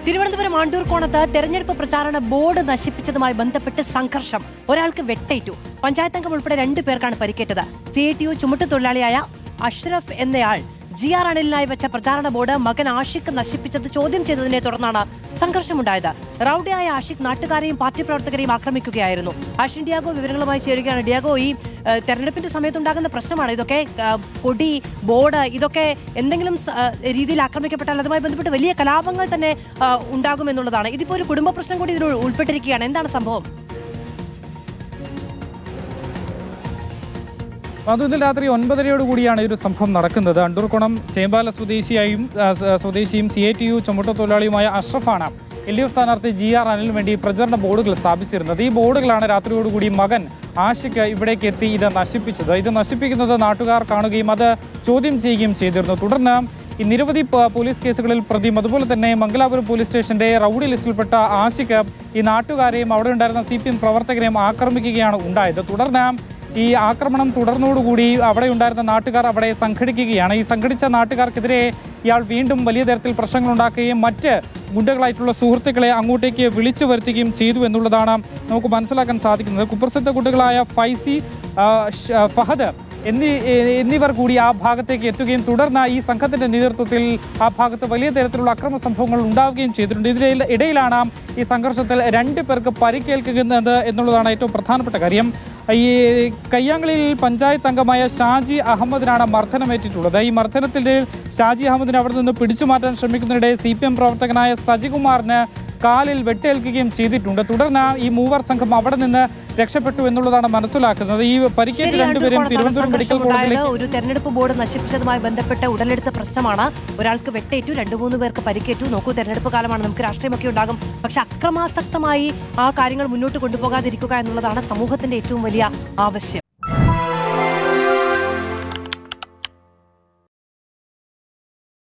തിരുവനന്തപുരം ആണ്ടൂർക്കോണത്ത് തെരഞ്ഞെടുപ്പ് പ്രചാരണ ബോർഡ് നശിപ്പിച്ചതുമായി ബന്ധപ്പെട്ട് സംഘർഷം. ഒരാൾക്ക് വെട്ടേറ്റു. പഞ്ചായത്ത് അംഗം ഉൾപ്പെടെ 2 പേർക്കാണ് പരിക്കേറ്റത്. CITU ചുമട്ടുതൊഴിലാളിയായ അഷ്റഫ് എന്നയാൾ GR അണിലിനായി വെച്ച പ്രചാരണ ബോർഡ് മകൻ ആഷിഖ് നശിപ്പിച്ചത് ചോദ്യം ചെയ്തതിനെ തുടർന്നാണ് സംഘർഷമുണ്ടായത്. റൌഡിയായ ആഷിഖ് നാട്ടുകാരെയും പാർട്ടി പ്രവർത്തകരെയും ആക്രമിക്കുകയായിരുന്നു. ആഷിൻ ഡിയാഗോ വിവരങ്ങളുമായി ചേരുകയാണ്. ഡിയാഗോ, ഈ തെരഞ്ഞെടുപ്പിന്റെ സമയത്തുണ്ടാകുന്ന പ്രശ്നമാണ് ഇതൊക്കെ. കൊടി, ബോർഡ്, ഇതൊക്കെ എന്തെങ്കിലും രീതിയിൽ ആക്രമിക്കപ്പെട്ടാൽ അതുമായി ബന്ധപ്പെട്ട് വലിയ കലാപങ്ങൾ തന്നെ ഉണ്ടാകുമെന്നുള്ളതാണ്. ഇതിപ്പോ ഒരു കുടുംബ പ്രശ്നം കൂടി ഇതിൽ ഉൾപ്പെട്ടിരിക്കുകയാണ്. എന്താണ് സംഭവം? ഇന്നലെ രാത്രി 9:30 ഈ ഒരു സംഭവം നടക്കുന്നത്. അണ്ടൂർക്കോണം ചേമ്പാല സ്വദേശിയും CITU ചുമട്ടുതൊഴിലാളിയുമായ അഷ്റഫാണ് LDF സ്ഥാനാർത്ഥി GR അനിലിന് വേണ്ടി പ്രചരണ ബോർഡുകൾ സ്ഥാപിച്ചിരുന്നത്. ഈ ബോർഡുകളാണ് രാത്രിയോടുകൂടി മകൻ ആഷിഖ് ഇവിടേക്ക് എത്തി ഇത് നശിപ്പിച്ചത്. ഇത് നശിപ്പിക്കുന്നത് നാട്ടുകാർ കാണുകയും അത് ചോദ്യം ചെയ്യുകയും ചെയ്തിരുന്നു. തുടർന്ന് ഈ നിരവധി പോലീസ് കേസുകളിൽ പ്രതിയും അതുപോലെ തന്നെ മംഗലാപുരം പോലീസ് സ്റ്റേഷന്റെ റൌഡി ലിസ്റ്റിൽപ്പെട്ട ആഷിഖ് ഈ നാട്ടുകാരെയും അവിടെ ഉണ്ടായിരുന്ന CPM പ്രവർത്തകരെയും ആക്രമിക്കുകയാണ് ഉണ്ടായത്. തുടർന്ന് ഈ ആക്രമണം തുടർന്നോടുകൂടി അവിടെ ഉണ്ടായിരുന്ന നാട്ടുകാർ അവിടെ സംഘടിക്കുകയാണ്. ഈ സംഘടിച്ച നാട്ടുകാർക്കെതിരെ ഇയാൾ വീണ്ടും വലിയ തരത്തിൽ പ്രശ്നങ്ങൾ ഉണ്ടാക്കുകയും മറ്റ് ഗുണ്ടകളായിട്ടുള്ള സുഹൃത്തുക്കളെ അങ്ങോട്ടേക്ക് വിളിച്ചു വരുത്തുകയും ചെയ്തു എന്നുള്ളതാണ് നമുക്ക് മനസ്സിലാക്കാൻ സാധിക്കുന്നത്. കുപ്രസിദ്ധ ഗുണ്ടകളായ ഫൈസി, ഫഹദ് എന്നിവർ കൂടി ആ ഭാഗത്തേക്ക് എത്തുകയും തുടർന്ന് ഈ സംഘത്തിന്റെ നേതൃത്വത്തിൽ ആ ഭാഗത്ത് വലിയ തരത്തിലുള്ള അക്രമ സംഭവങ്ങൾ ഉണ്ടാവുകയും ചെയ്തിട്ടുണ്ട്. ഇടയിലാണ് ഈ സംഘർഷത്തിൽ 2 പേർക്ക് പരിക്കേൽക്കുന്നത് എന്നുള്ളതാണ് ഏറ്റവും പ്രധാനപ്പെട്ട കാര്യം. ഈ കയ്യാങ്കളിയിൽ പഞ്ചായത്ത് അംഗമായ ഷാജി അഹമ്മദിനാണ് മർദ്ദനമേറ്റിട്ടുള്ളത്. ഈ മർദ്ദനത്തിൽ ഷാജി അഹമ്മദിനെ അവിടെ നിന്ന് പിടിച്ചു മാറ്റാൻ ശ്രമിക്കുന്നതിനിടെ CPM പ്രവർത്തകനായ സജികുമാറിന് കാലിൽ വെട്ടേൽക്കുകയും ചെയ്തിട്ടുണ്ട്. തുടർന്ന് ഈ മൂവർ സംഘം അവിടെ നിന്ന് രക്ഷപ്പെട്ടു എന്നുള്ളതാണ് മനസ്സിലാക്കുന്നത്. ഈ പരിക്കേറ്റ 2 പേരും തിരുവനന്തപുരം മെഡിക്കൽ കോളേജിലേക്ക് ഒരു തെരഞ്ഞെടുപ്പ് ബോർഡ് നശിപ്പിച്ചതുമായി ബന്ധപ്പെട്ട് ഉടലെടുത്ത പ്രശ്നമാണ്. ഒരാൾക്ക് വെട്ടേറ്റു, 2-3 പേർക്ക് പരിക്കേറ്റു. നോക്കൂ, തെരഞ്ഞെടുപ്പ് കാലമാണ്, നമുക്ക് രാഷ്ട്രീയമൊക്കെ ഉണ്ടാകും. പക്ഷെ അക്രമാസക്തമായി ആ കാര്യങ്ങൾ മുന്നോട്ട് കൊണ്ടുപോകാതിരിക്കുക എന്നുള്ളതാണ് സമൂഹത്തിന്റെ ഏറ്റവും വലിയ ആവശ്യം.